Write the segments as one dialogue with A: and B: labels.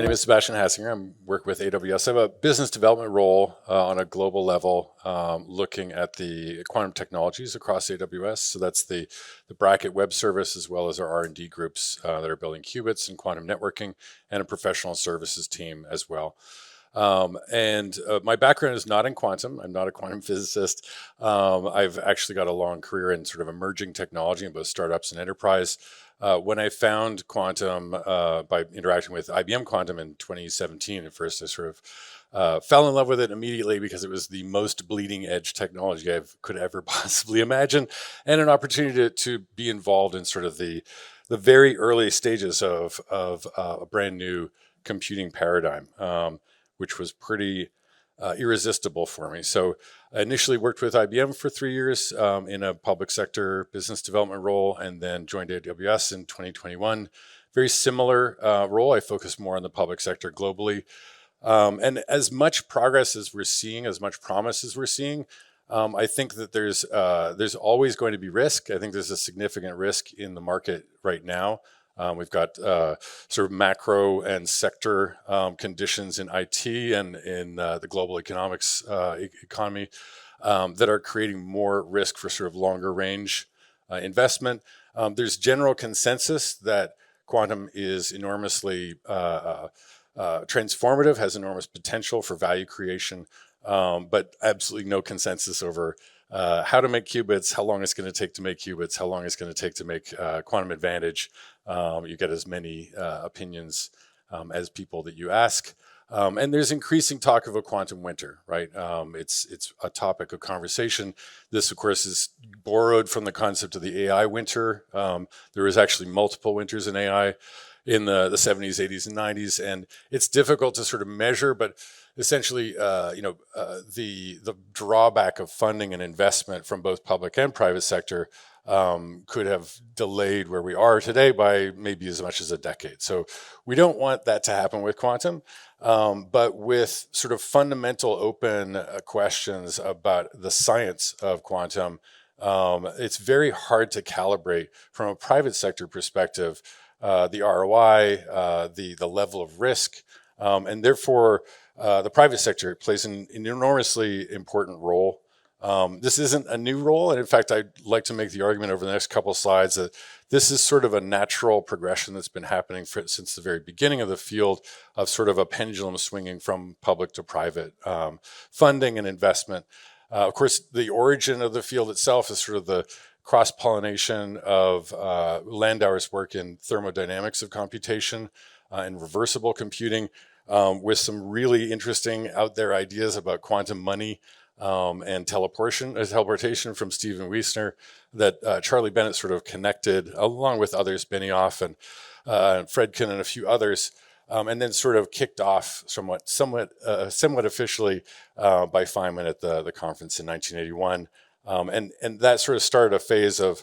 A: name is Sebastian Hassinger. I work with AWS. I have a business development role on a global level, looking at the quantum technologies across AWS. So that's the Bracket web service, as well as our R&D groups that are building qubits and quantum networking, and a professional services team as well. My background is not in quantum. I'm not a quantum physicist. I've actually got a long career in sort of emerging technology in both startups and enterprise. When I found quantum by interacting with IBM Quantum in 2017, at first I sort of fell in love with it immediately because it was the most bleeding edge technology I could ever possibly imagine, and an opportunity to be involved in sort of the very early stages of a brand new computing paradigm, which was pretty irresistible for me. So I initially worked with IBM for 3 years in a public sector business development role, and then joined AWS in 2021. Very similar role. I focus more on the public sector globally. And as much progress as we're seeing, as much promise as we're seeing, I think that there's always going to be risk. I think there's a significant risk in the market right now. We've got sort of macro and sector conditions in IT and in the global economy that are creating more risk for sort of longer range investment. There's general consensus that quantum is enormously transformative, has enormous potential for value creation, but absolutely no consensus over how to make qubits, how long it's going to take to make qubits, how long it's going to take to make quantum advantage. You get as many opinions as people that you ask. And there's increasing talk of a quantum winter, right? It's a topic of conversation. This, of course, is borrowed from the concept of the AI winter. There was actually multiple winters in AI in the 70s, 80s, and 90s. And it's difficult to sort of measure, but essentially, the drawback of funding and investment from both public and private sector could have delayed where we are today by maybe as much as a decade. So we don't want that to happen with quantum, but with sort of fundamental open questions about the science of quantum, it's very hard to calibrate from a private sector perspective the ROI, the level of risk, and therefore the private sector plays an enormously important role. This isn't a new role, and in fact, I'd like to make the argument over the next couple of slides that this is sort of a natural progression that's been happening since the very beginning of the field, of sort of a pendulum swinging from public to private funding and investment. Of course, the origin of the field itself is sort of the cross-pollination of Landauer's work in thermodynamics of computation and reversible computing, with some really interesting out there ideas about quantum money and teleportation from Stephen Wiesner that Charlie Bennett sort of connected, along with others, Benioff and Fredkin and a few others, and then sort of kicked off somewhat officially by Feynman at the conference in 1981. And that sort of started a phase of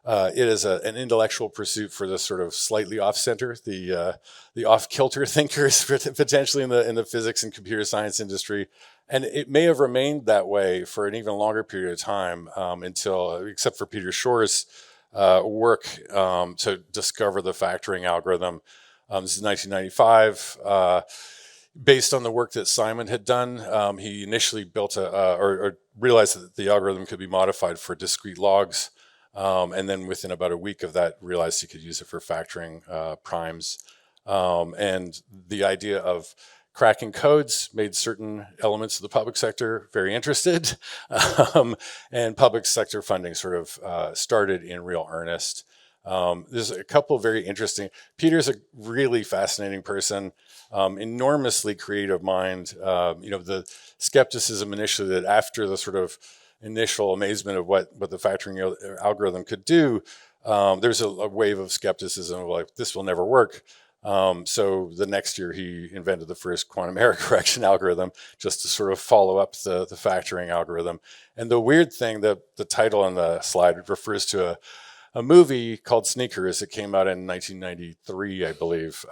A: it is an intellectual pursuit for the sort of slightly off-center, the off-kilter thinkers potentially in the physics and computer science industry. And it may have remained that way for an even longer period of time except for Peter Shor's work to discover the factoring algorithm. This is 1995. Based on the work that Simon had done, he initially built or realized that the algorithm could be modified for discrete logs. And then within about a week of that, realized he could use it for factoring primes. And the idea of cracking codes made certain elements of the public sector very interested. And public sector funding sort of started in real earnest. There's a couple of very interesting. Peter's a really fascinating person, enormously creative mind. The skepticism initially that after the sort of initial amazement of what the factoring algorithm could do, there's a wave of skepticism of like, this will never work. So the next year he invented the first quantum error correction algorithm just to sort of follow up the factoring algorithm. And the weird thing, the title on the slide refers to a movie called Sneakers. It came out in 1993, I believe,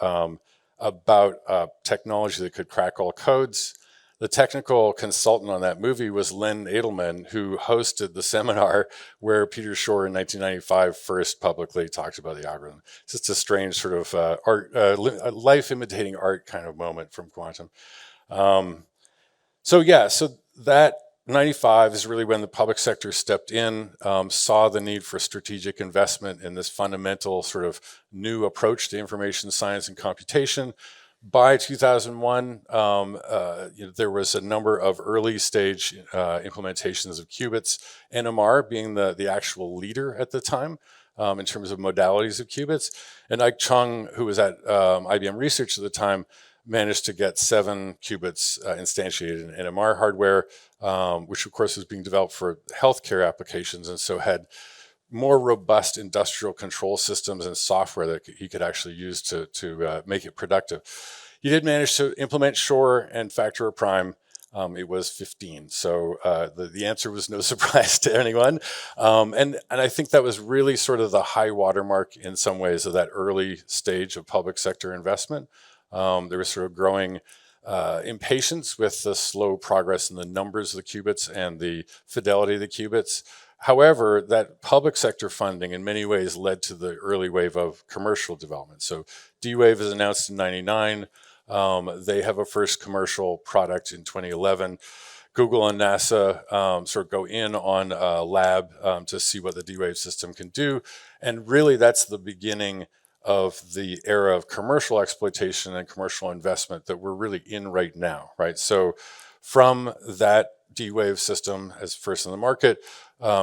A: about technology that could crack all codes. the technical consultant on that movie was Len Edelman, who hosted the seminar where Peter Shor in 1995 first publicly talked about the algorithm. It's just a strange sort of life imitating art kind of moment from quantum. So that 95 is really when the public sector stepped in, saw the need for strategic investment in this fundamental sort of new approach to information science and computation. By 2001, there was a number of early stage implementations of qubits, NMR being the actual leader at the time in terms of modalities of qubits. And Ike Chung, who was at IBM Research at the time, managed to get 7 qubits instantiated in NMR hardware, which of course was being developed for healthcare applications, and so had more robust industrial control systems and software that he could actually use to make it productive. He did manage to implement Shor and factor a prime. It was 15, so the answer was no surprise to anyone. And I think that was really sort of the high watermark in some ways of that early stage of public sector investment. There was sort of growing impatience with the slow progress in the numbers of the qubits and the fidelity of the qubits. However, that public sector funding in many ways led to the early wave of commercial development. So D-Wave is announced in 99. They have a first commercial product in 2011. Google and NASA sort of go in on a lab to see what the D-Wave system can do. And really that's the beginning of the era of commercial exploitation and commercial investment that we're really in right now, right? So from that D-Wave system as first in the market,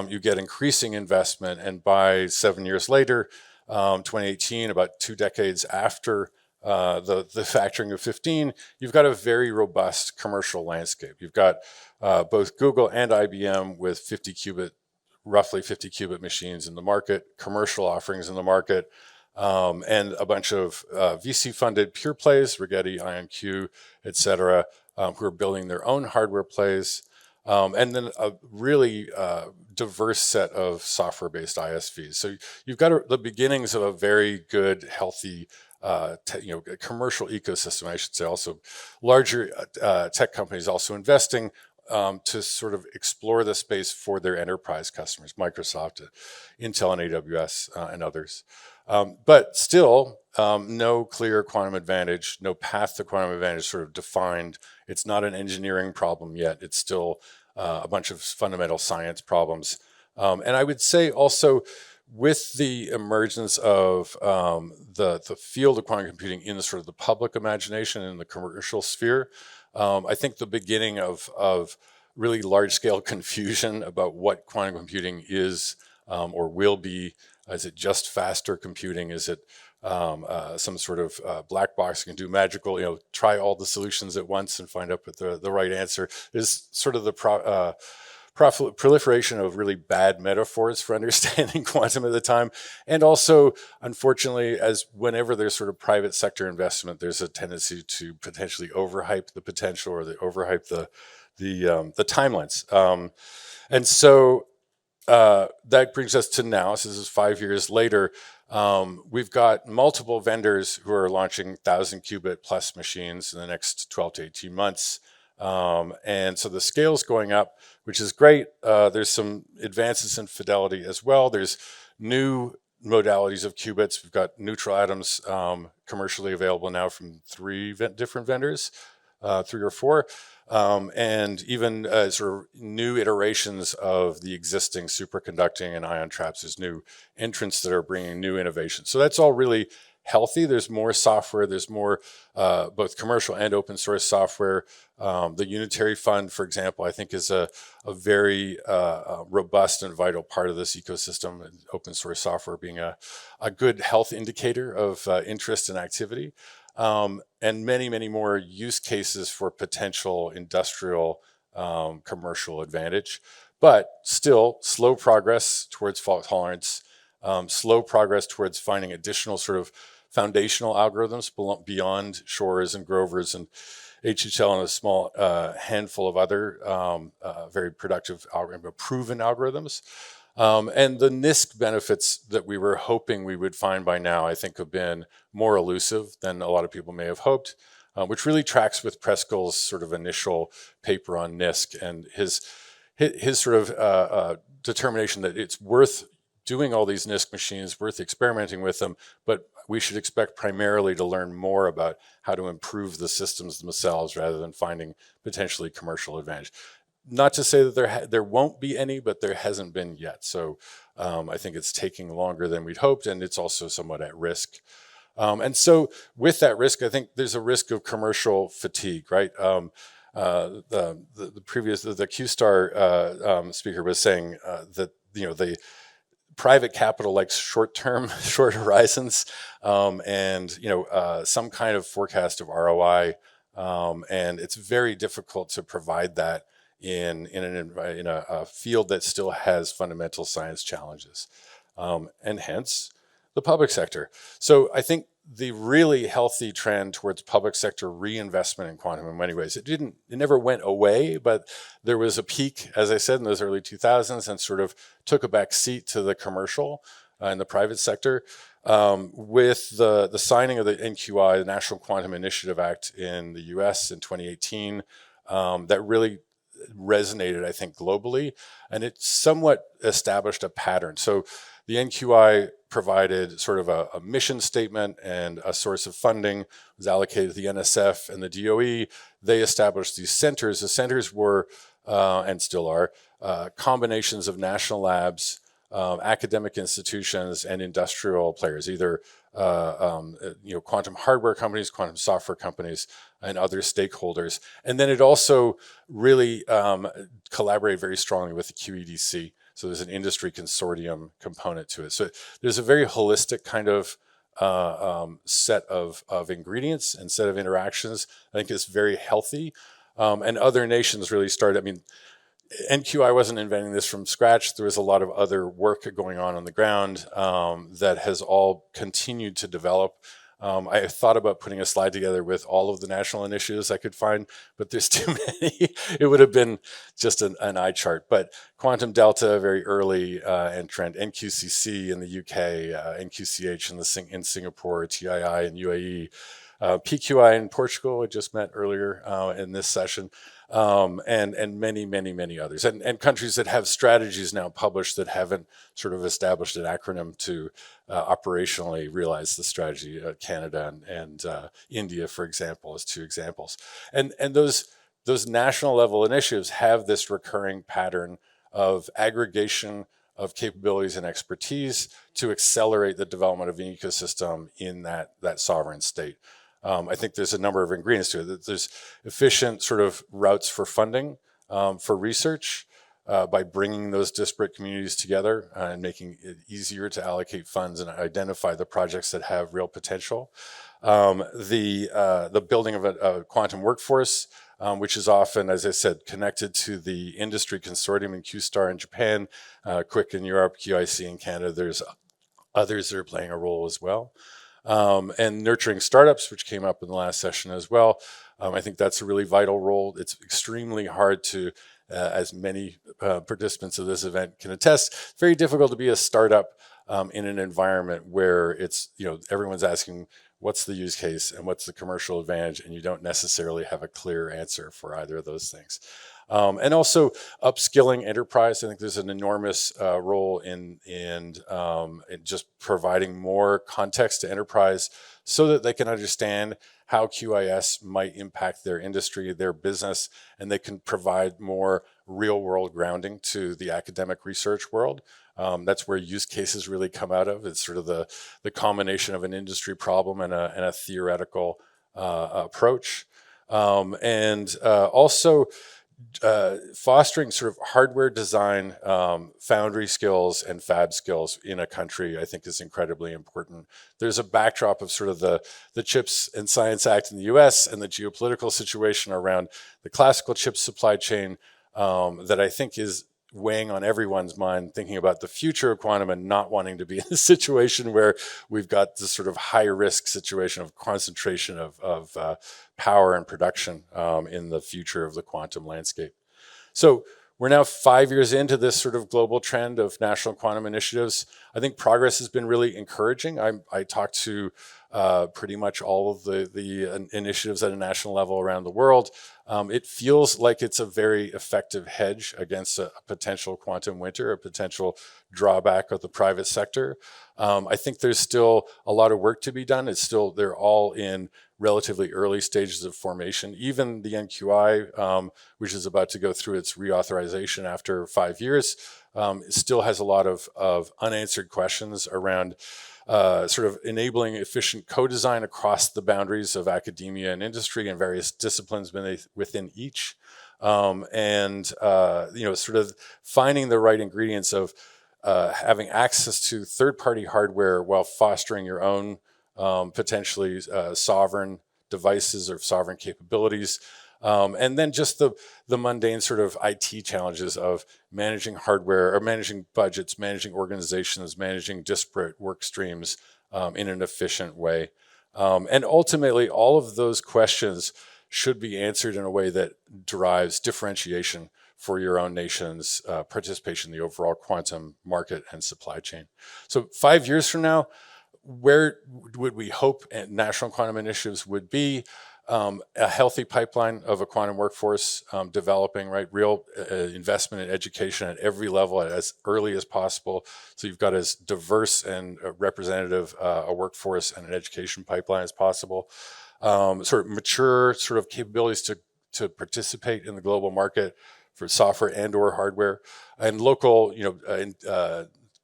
A: you get increasing investment. And by 7 years later, 2018, about 2 decades after the factoring of 15, you've got a very robust commercial landscape. You've got both Google and IBM with roughly 50 qubit machines in the market, commercial offerings in the market, and a bunch of VC-funded pure plays, Rigetti, IonQ, et cetera, who are building their own hardware plays. And then a really diverse set of software-based ISVs. So you've got the beginnings of a very good, healthy, commercial ecosystem, I should say. Also, larger tech companies also investing to sort of explore the space for their enterprise customers, Microsoft, Intel, and AWS, and others. But still, no clear quantum advantage, no path to quantum advantage sort of defined. It's not an engineering problem yet. It's still a bunch of fundamental science problems. And I would say also with the emergence of the field of quantum computing in the sort of the public imagination and the commercial sphere, I think the beginning of really large-scale confusion about what quantum computing is or will be. Is it just faster computing? Is it some sort of black box can do magical, try all the solutions at once and find out the right answer? Is sort of the proliferation of really bad metaphors for understanding quantum at the time. And also, unfortunately, as whenever there's sort of private sector investment, there's a tendency to potentially overhype the potential or overhype the timelines. And so that brings us to now. So this is 5 years later. We've got multiple vendors who are launching 1,000 qubit plus machines in the next 12 to 18 months. And so the scale's going up, which is great. There's some advances in fidelity as well. There's new modalities of qubits. We've got neutral atoms commercially available now from 3 different vendors, 3 or 4. And even sort of new iterations of the existing superconducting and ion traps. There's new entrants that are bringing new innovations. So that's all really healthy. There's more software. There's more both commercial and open source software. The Unitary Fund, for example, I think is a very robust and vital part of this ecosystem, and open source software being a good health indicator of interest and activity. And many, many more use cases for potential industrial commercial advantage, but still slow progress towards fault tolerance, slow progress towards finding additional sort of foundational algorithms beyond Shor's and Grover's and HHL and a small handful of other very productive proven algorithms. And the NISQ benefits that we were hoping we would find by now, I think, have been more elusive than a lot of people may have hoped. which really tracks with Preskel's sort of initial paper on NISC and his sort of determination that it's worth doing all these NISC machines, worth experimenting with them, but we should expect primarily to learn more about how to improve the systems themselves rather than finding potentially commercial advantage. Not to say that there won't be any, but there hasn't been yet. So I think it's taking longer than we'd hoped, and it's also somewhat at risk. And so with that risk, I think there's a risk of commercial fatigue, right? The previous Q-Star speaker was saying that the private capital likes short-term, short horizons, and some kind of forecast of ROI, and it's very difficult to provide that in a field that still has fundamental science challenges, and hence the public sector. So I think the really healthy trend towards public sector reinvestment in quantum in many ways, it never went away, but there was a peak, as I said, in those early 2000s and sort of took a back seat to the commercial and the private sector. With the signing of the NQI, the National Quantum Initiative Act in the US in 2018, that really resonated, I think, globally, and it somewhat established a pattern. So the NQI provided sort of a mission statement and a source of funding, was allocated to the NSF and the DOE. They established these centers. The centers were, and still are, combinations of national labs, academic institutions, and industrial players, either quantum hardware companies, quantum software companies, and other stakeholders. And then it also really collaborated very strongly with the QEDC. So there's an industry consortium component to it. So there's a very holistic kind of set of ingredients and set of interactions. I think it's very healthy. And other nations really started, I mean, NQI wasn't inventing this from scratch. There was a lot of other work going on the ground that has all continued to develop. I thought about putting a slide together with all of the national initiatives I could find, but there's too many. It would have been just an eye chart. But Quantum Delta, very early entrant, NQCC in the UK, NQCH in Singapore, TII in UAE, PQI in Portugal, I just met earlier in this session, and many, many, many others. And countries that have strategies now published that haven't sort of established an acronym to operationally realize the strategy. Canada and India, for example, as two examples. And those national level initiatives have this recurring pattern of aggregation of capabilities and expertise to accelerate the development of an ecosystem in that sovereign state. I think there's a number of ingredients to it. There's efficient sort of routes for funding for research by bringing those disparate communities together and making it easier to allocate funds and identify the projects that have real potential. The building of a quantum workforce, which is often, as I said, connected to the industry consortium in Q-Star in Japan, QUIC in Europe, QIC in Canada. There's others that are playing a role as well. And nurturing startups, which came up in the last session as well. I think that's a really vital role. It's extremely hard to, as many participants of this event can attest, it's very difficult to be a startup in an environment where it's, everyone's asking what's the use case and what's the commercial advantage, and you don't necessarily have a clear answer for either of those things. And also upskilling enterprise. I think there's an enormous role in just providing more context to enterprise so that they can understand how QIS might impact their industry, their business, and they can provide more real world grounding to the academic research world. That's where use cases really come out of. It's sort of the combination of an industry problem and a theoretical approach. And also fostering sort of hardware design, foundry skills and fab skills in a country, I think, is incredibly important. There's a backdrop of sort of the CHIPS and Science Act in the US and the geopolitical situation around the classical chip supply chain that I think is weighing on everyone's mind, thinking about the future of quantum and not wanting to be in a situation where we've got this sort of high risk situation of concentration of power and production in the future of the quantum landscape. So we're now 5 years into this sort of global trend of national quantum initiatives. I think progress has been really encouraging. I talked to pretty much all of the initiatives at a national level around the world. It feels like it's a very effective hedge against a potential quantum winter, a potential drawback of the private sector. I think there's still a lot of work to be done. They're all in relatively early stages of formation. Even the NQI, which is about to go through its reauthorization after 5 years, still has a lot of unanswered questions around sort of enabling efficient co-design across the boundaries of academia and industry and various disciplines within each. Sort of finding the right ingredients of having access to third-party hardware while fostering your own potentially sovereign devices or sovereign capabilities. And then just the mundane sort of IT challenges of managing hardware or managing budgets, managing organizations, managing disparate work streams in an efficient way. And ultimately, all of those questions should be answered in a way that derives differentiation for your own nation's participation in the overall quantum market and supply chain. So 5 years from now, where would we hope national quantum initiatives would be? A healthy pipeline of a quantum workforce developing, right? Real investment in education at every level as early as possible. So you've got as diverse and representative a workforce and an education pipeline as possible. Sort of mature sort of capabilities to participate in the global market for software and or hardware, and local,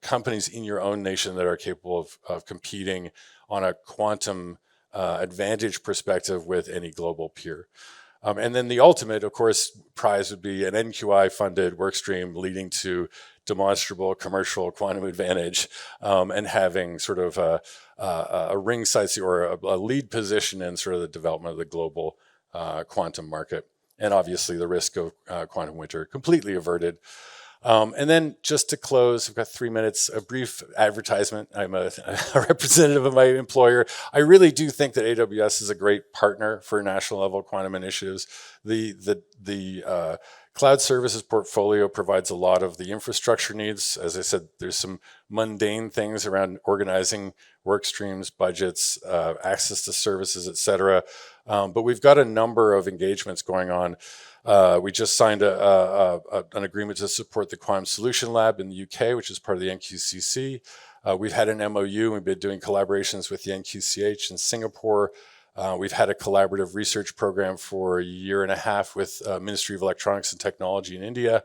A: companies in your own nation that are capable of competing on a quantum advantage perspective with any global peer. And then the ultimate, of course, prize would be an NQI-funded workstream leading to demonstrable commercial quantum advantage and having sort of a ringside or a lead position in sort of the development of the global quantum market. And obviously the risk of quantum winter completely averted. And then just to close, I've got 3 minutes, a brief advertisement. I'm a representative of my employer. I really do think that AWS is a great partner for national level quantum initiatives. The cloud services portfolio provides a lot of the infrastructure needs. As I said, there's some mundane things around organizing work streams, budgets, access to services, et cetera. But we've got a number of engagements going on. We just signed an agreement to support the Quantum Solution Lab in the UK, which is part of the NQCC. We've had an MOU. We've been doing collaborations with the NQCH in Singapore. We've had a collaborative research program for a year and a half with Ministry of Electronics and Technology in India.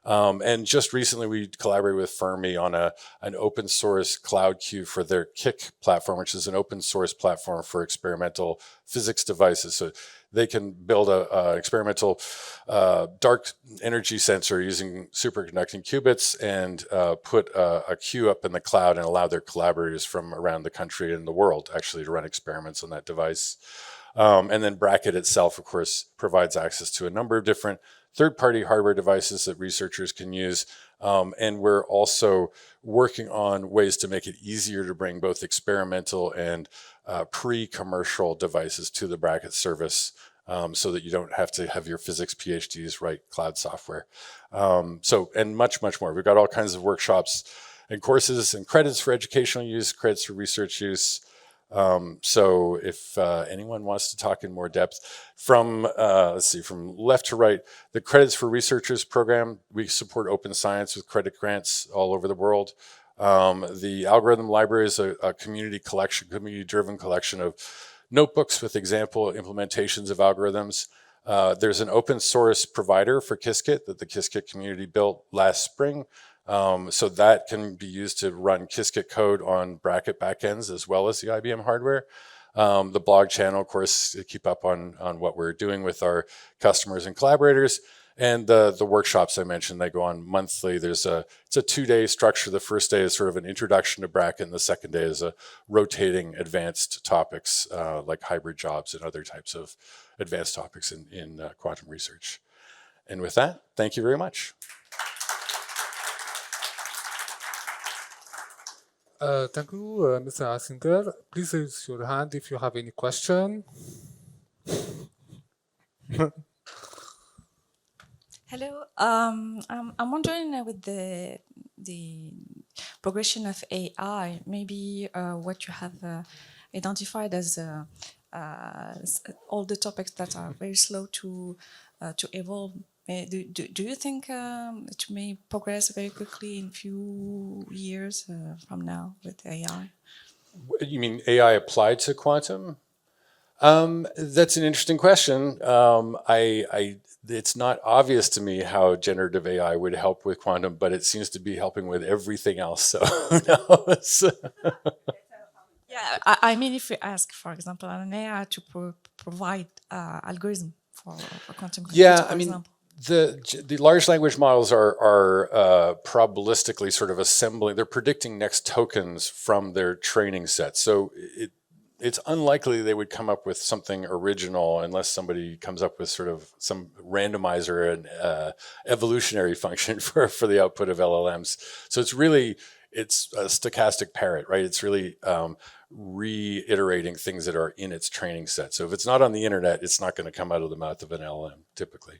A: And just recently, we collaborated with Fermi on an open source cloud queue for their KIC platform, which is an open source platform for experimental physics devices. So they can build an experimental dark energy sensor using superconducting qubits and put a queue up in the cloud and allow their collaborators from around the country and the world actually to run experiments on that device. And then Bracket itself, of course, provides access to a number of different third-party hardware devices that researchers can use. And we're also working on ways to make it easier to bring both experimental and pre-commercial devices to the Bracket service so that you don't have to have your physics PhDs write cloud software. And much, much more. We've got all kinds of workshops and courses and credits for educational use, credits for research use. So if anyone wants to talk in more depth, from left to right, the Credits for Researchers program, we support open science with credit grants all over the world. The Algorithm Library is a community-driven collection of notebooks with example implementations of algorithms. There's an open source provider for Qiskit that the Qiskit community built last spring. So that can be used to run Qiskit code on Bracket backends as well as the IBM hardware. The blog channel, of course, to keep up on what we're doing with our customers and collaborators. And the workshops I mentioned, they go on monthly. It's a 2-day structure. The first day is sort of an introduction to Bracket, and the second day is a rotating advanced topics like hybrid jobs and other types of advanced topics in quantum research. And with that, thank you very much.
B: Thank you, Mr. Hassinger. Please raise your hand if you have any question.
C: Hello. I'm wondering with the the progression of AI, maybe what you have identified as all the topics that are very slow to evolve. Do you think it may progress very quickly in few years from now with AI?
A: You mean AI applied to quantum? That's an interesting question. It's not obvious to me how generative AI would help with quantum, but it seems to be helping with everything else. So who knows?
C: Yeah, I mean, if we ask, for example, an AI to provide algorithm for quantum computers,
A: Yeah,
C: for
A: I mean,
C: example.
A: the large language models are probabilistically sort of assembling. They're predicting next tokens from their training set. So it's unlikely they would come up with something original unless somebody comes up with sort of some randomizer and evolutionary function for the output of LLMs. So it's a stochastic parrot, right? It's really reiterating things that are in its training set. So if it's not on the internet, it's not going to come out of the mouth of an LLM typically.